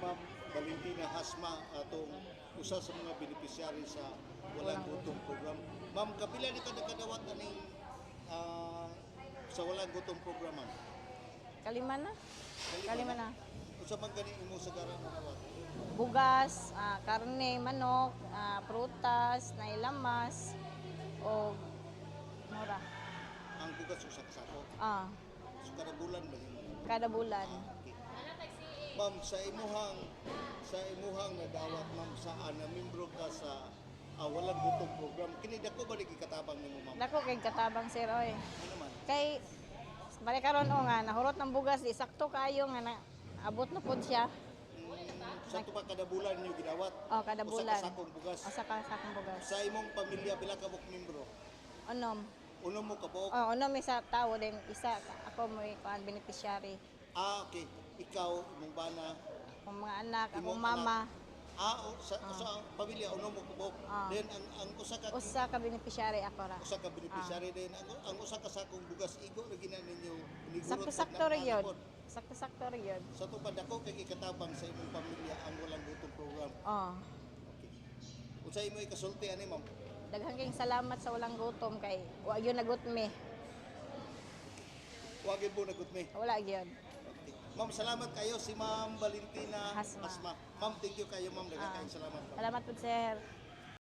Ma'am Valentina Hasma atong usa sa mga beneficiary sa Walang Gutom program. Ma'am, kapila ni kada kadawat aning sa Walang Gutom program, ma'am? Kalima na. Kalima na. Usa man gani imo sa garang kadawat? Bugas, karne, manok, prutas, nailamas, o mura. Ang bugas usa ka sako. So kada bulan ba nimo? Kada bulan. Okay. Ma'am, sa imuhang nadawat, ma'am, saan na membro ka sa Walang Gutom program, kini dako ba katabang nimo, ma'am? Dako kay katabang sir oy. Ano naman? Kay balik karon o nga nahurot ng bugas di sakto kayo nga na abot na pud siya. Sa tupa kada bulan niyo gidawat? Kada bulan. Usa ka sakong bugas? Usa ka sakong bugas. Sa imong pamilya, pila ka buk membro? Unom. Unom mo ka buok? Unom isa tawo din isa ako mo beneficiary. Okay. Ikaw, imong bana? Ang mga anak, Imong akong mama. Sa pamilya, unom mo ka buok? Then, ang Usa ka beneficiary ako ra. usa ka beneficiary din. Ang usa ka sakong bugas, igo na gina ninyo. Sakto-sakto rin yun. Sakto-sakto rin yun. Sa tupad ako, kay ikatabang sa imong pamilya ang Walang Gutom program. Okay. Unsa imo ikasulti ani, ma'am? Daghang kayong salamat sa Walang Gutom kay wa gyud nagutmi. Wagin mo nagutmi. Wala gyud. Okay. Ma'am, salamat kayo si Ma'am Valentina Hasma. Hasma. Ma'am, thank you kayo, ma'am. Daghang kayong salamat. Salamat po sir.